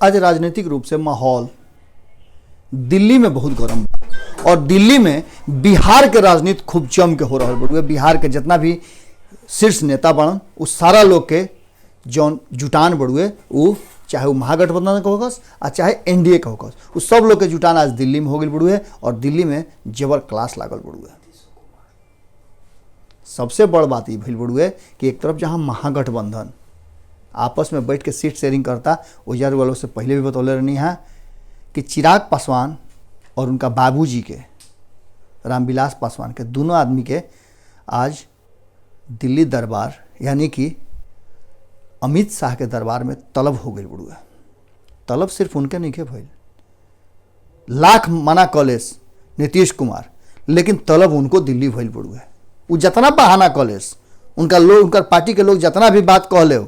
आज राजनीतिक रूप से माहौल दिल्ली में बहुत गर्म बा और दिल्ली में बिहार के राजनीति खूब जम के हो रहा बड़ुए। बिहार के जितना भी शीर्ष नेता बनन उस सारा लोग के जौन जुटान बड़ुए वो चाहे वो महागठबंधन का होकस और चाहे एनडीए का होकस, उस सब लोग के जुटान आज दिल्ली में हो गई बड़ुए और दिल्ली में जबर क्लास लागल बड़ुए। सबसे बड़ बात ये भइल बड़ुए कि एक तरफ जहाँ महागठबंधन आपस में बैठ के सीट शेयरिंग करता, उजर वालों से पहले भी बतौले रहनी है कि चिराग पासवान और उनका बाबूजी के रामविलास पासवान के दोनों आदमी के आज दिल्ली दरबार यानी कि अमित शाह के दरबार में तलब हो गई बड़ुआ। तलब सिर्फ उनके नहीं के भइल, लाख मना कॉलेज नीतीश कुमार, लेकिन तलब उनको दिल्ली भइल बड़ुआ। वो जितना बहाना कॉलेज उनका लोग, उनका पार्टी के लोग जितना भी बात कह ले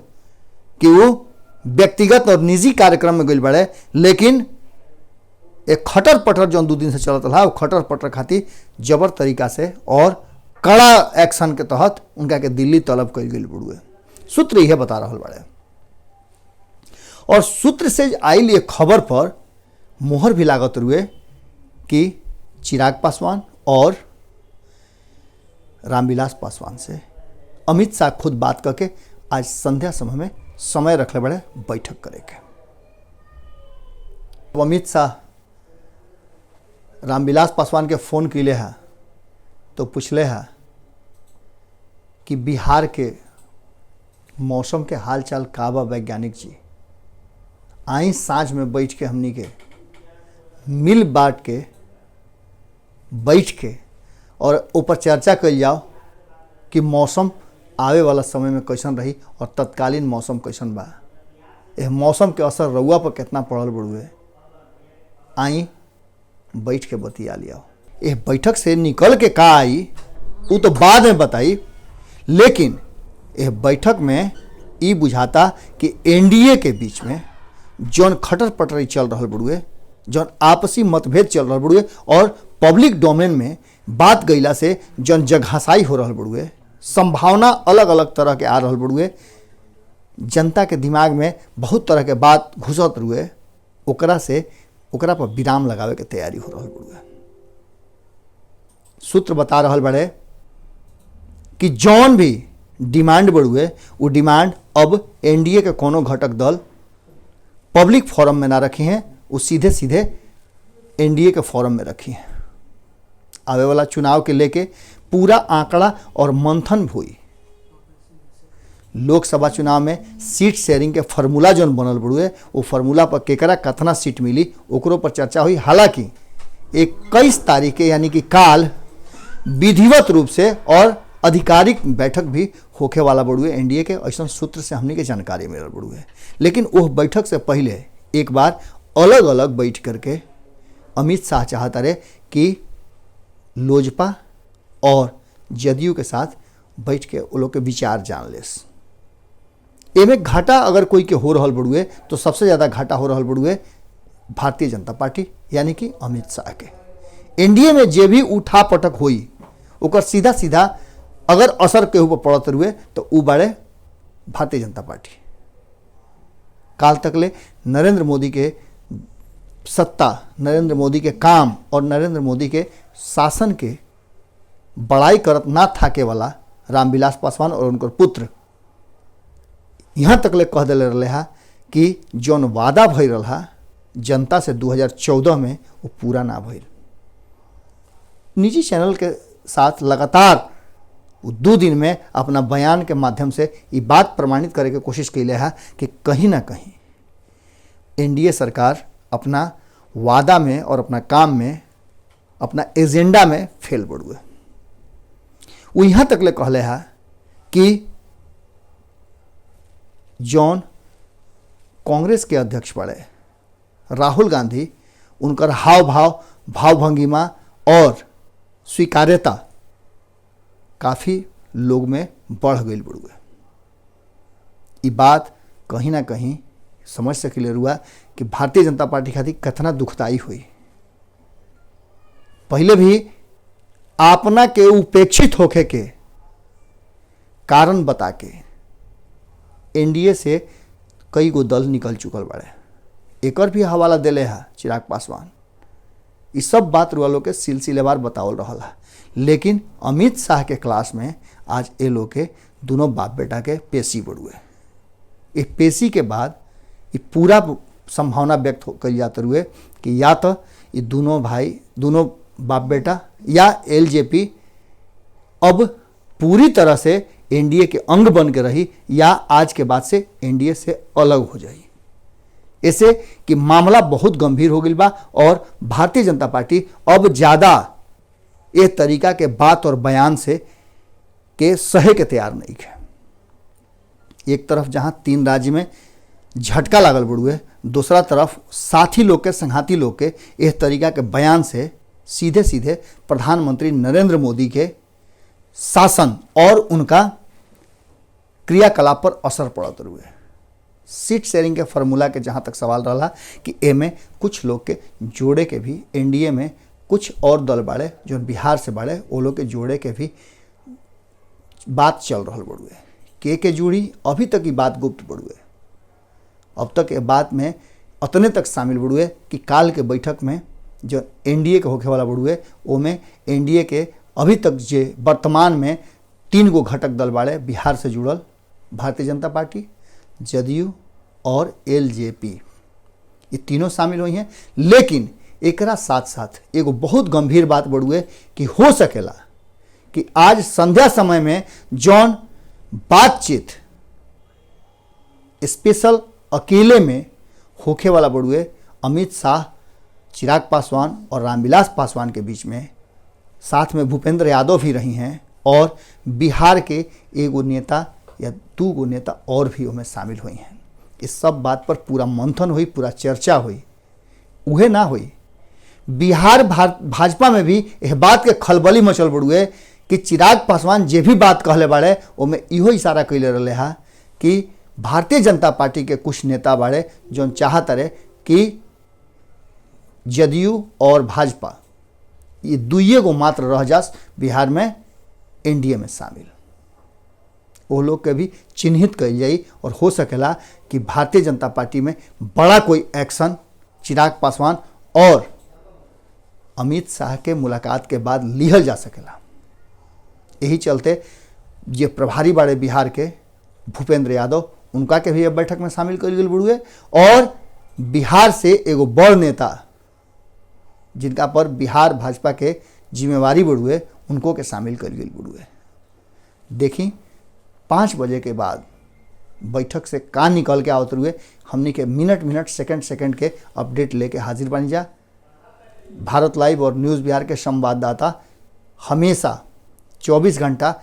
कि वो व्यक्तिगत और निजी कार्यक्रम में गई बड़े, लेकिन एक खटर पटर जो 2 दिन से चलत रहा वो खटर पटर खातिर जबर तरीका से और कड़ा एक्शन के तहत उनका के दिल्ली तलब कल गई बड़ुए। सूत्र यह बता रहा बड़े और सूत्र से आयल ये खबर पर मोहर भी लागत रुए कि चिराग पासवान और रामविलास पासवान से अमित शाह खुद बात करके आज संध्या समय में समय रखले बड़े बैठक करे के। अमित शाह रामविलास पासवान के फ़ोन कैले है तो पूछले है कि बिहार के मौसम के हाल चाल का बा वैज्ञानिक जी, आई साँझ में बैठ के हमनी के मिल बांट के बैठ के और ऊपर चर्चा कल जाओ कि मौसम आवे वाला समय में कैसन रही और तत्कालीन मौसम कैसन बा, यह मौसम के असर रउआ पर कितना पड़ल बड़ुए, आई बैठ के बतिया लिया। यह बैठक से निकल के का आई वो तो बाद में बताई, लेकिन यह बैठक में ये बुझाता कि एनडीए के बीच में जौन खटर पटरी चल रहा बड़ुए, जौन आपसी मतभेद चल रहा बड़ुए और पब्लिक डोमेन में बात गईला से जौन जगहसाई हो रहा बड़ुए, संभावना अलग अलग तरह के आ रहा बड़ुए, जनता के दिमाग में बहुत तरह के बात घुसत रुए, ओकरा पर विराम लगावे के तैयारी हो रहा बड़ुए। सूत्र बता रहा बड़े कि जौन भी डिमांड बड़ुए वो डिमांड अब एनडीए के कोनो घटक दल पब्लिक फोरम में ना रखी हैं, वो सीधे सीधे एनडीए के फोरम में रखी हैं। आवे वाला चुनाव के लेके पूरा आंकड़ा और मंथन हुई। लोकसभा चुनाव में सीट शेयरिंग के फार्मूला जौन बनल बड़ुए वो फार्मूला पर केकरा कतना सीट मिली ओकरो पर चर्चा हुई। हालांकि 21 तारीख के यानी कि काल विधिवत रूप से और आधिकारिक बैठक भी होखे वाला बड़ुए एनडीए के, ऐसा सूत्र से हमने के जानकारी मिलल बड़ुए। लेकिन वो बैठक से पहले एक बार अलग अलग बैठ करके अमित शाह चाहता रहे कि लोजपा और जदयू के साथ बैठ के वो लोग के विचार जान लेस। एमे घाटा अगर कोई के हो रहा बड़ुए तो सबसे ज़्यादा घाटा हो रहा बड़ुए भारतीय जनता पार्टी यानी कि अमित शाह के। एनडीए में जे भी उठा पटक हुई ओकर सीधा सीधा अगर असर के ऊपर पड़त रुए तो उ बाड़े भारतीय जनता पार्टी। काल तकले नरेंद्र मोदी के सत्ता, नरेंद्र मोदी के काम और नरेंद्र मोदी के शासन के बड़ाई करत ना थाके वाला रामविलास पासवान और उनकर पुत्र यहाँ तकले कह दिले रहे हा कि जौन वादा भइल रहा जनता से 2014 में वो पूरा ना भइल। निजी चैनल के साथ लगातार 2 दिन में अपना बयान के माध्यम से ये बात प्रमाणित करे के कोशिश कैले है कि कहीं ना कहीं एनडीए सरकार अपना वादा में और अपना काम में, अपना एजेंडा में फेल बड़ुए। वो यहाँ तक ले कहले है कि जौन कांग्रेस के अध्यक्ष बड़े राहुल गांधी, उनकर हाव भाव, भावभंगिमा और स्वीकार्यता काफ़ी लोग में बढ़ गई बड़ुए। ये बात कहीं ना कहीं समझ सकिले रुआ कि भारतीय जनता पार्टी खातिर कितना दुखदाई हुई। पहले भी अपना के उपेक्षित होके के कारण बता के एनडीए से कई गो दल निकल चुकल बड़े, एकर भी हवाला दिले है चिराग पासवान। ये सब बात रुआ लोग के सिलसिलेवार बतावल रहा है। लेकिन अमित शाह के क्लास में आज ये लोग के दोनों बाप बेटा के पेशी बढ़ुए। ये पेशी के बाद ये पूरा संभावना व्यक्त कल जाते हुए कि या तो ये दोनों भाई, दोनों बाप बेटा या एलजेपी अब पूरी तरह से एनडीए के अंग बन के रही या आज के बाद से एनडीए से अलग हो जाए। ऐसे कि मामला बहुत गंभीर हो गई बा और भारतीय जनता पार्टी अब ज़्यादा ये तरीका के बात और बयान से के सहे के तैयार नहीं है। एक तरफ जहां 3 राज्य में झटका लागल बड़ुए, दूसरा तरफ साथी लोग के, संघाती लोग के इस तरीका के बयान से सीधे सीधे प्रधानमंत्री नरेंद्र मोदी के शासन और उनका क्रियाकलाप पर असर पड़त हुए। सीट शेयरिंग के फार्मूला के जहाँ तक सवाल रहा कि एमे कुछ लोग के जोड़े के भी, एनडीए में कुछ और दल बाड़े जो बिहार से बाड़े वो लोग के जोड़े के भी बात चल रहा बड़ुए। के जुड़ी अभी तक ये बात गुप्त बड़ुए। अब तक ये बात में अतने तक शामिल बड़ुए कि काल के बैठक में जो एनडीए के होखे वाला बड़ुए ओमें एनडीए के अभी तक जे वर्तमान में 3 गो घटक दल बाड़े बिहार से जुड़ल, भारतीय जनता पार्टी, जदयू और एलजेपी, ये तीनों शामिल हुई हैं। लेकिन एकरा साथ साथ एगो बहुत गंभीर बात बड़ुए कि हो सकेला कि आज संध्या समय में जौन बातचीत स्पेशल अकेले में होखे वाला बड़ुए अमित शाह, चिराग पासवान और रामविलास पासवान के बीच में, साथ में भूपेंद्र यादव भी रही हैं और बिहार के एगो नेता या 2 गो नेता और भी उनमें शामिल हुई हैं। इस सब बात पर पूरा मंथन हुई, पूरा चर्चा हुई। उहे ना हुई, बिहार भाजपा में भी यह बात के खलबली मचल बड़ुए कि चिराग पासवान जे भी बात कहले बाड़े ओमें इहो इशारा कैले रहे हा कि भारतीय जनता पार्टी के कुछ नेता बाड़े जो चाहत रहे कि जदयू और भाजपा ये 2 गो मात्र रह जास बिहार में एनडीए में शामिल। वो लोग के भी चिन्हित कल जाई और हो सकेला कि भारतीय जनता पार्टी में बड़ा कोई एक्शन चिराग पासवान और अमित शाह के मुलाकात के बाद लिहल जा सकेला। यही चलते ये प्रभारी बाड़े बिहार के भूपेंद्र यादव, उनका के भी बैठक में शामिल कर गए बड़ुए और बिहार से एगो बड़ नेता जिनका पर बिहार भाजपा के जिम्मेवारी बड़ुए उनको के शामिल कर गए बड़ुए। देखी 5 बजे के बाद बैठक से का निकल के आवत हुए, हमनी के मिनट सेकंड के अपडेट लेके हाजिर बन जा। भारत लाइव और न्यूज़ बिहार के संवाददाता हमेशा 24 घंटा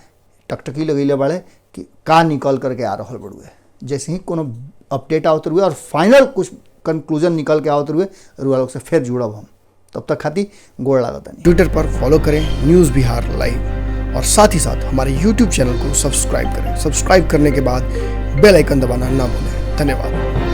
टकटकी लगैले बड़े कि का निकल करके आ रहा बड़ुए। जैसे ही कोनो अपडेट आवत हुए और फाइनल कुछ कंक्लूजन निकल के आवत हुए रुआ लोग से फिर जुड़ब हम। तब तक खाती गोड़ लागत नहीं। ट्विटर पर फॉलो करें न्यूज़ बिहार लाइव और साथ ही साथ हमारे यूट्यूब चैनल को सब्सक्राइब करें। सब्सक्राइब करने के बाद बेल आइकन दबाना ना भूलें। धन्यवाद।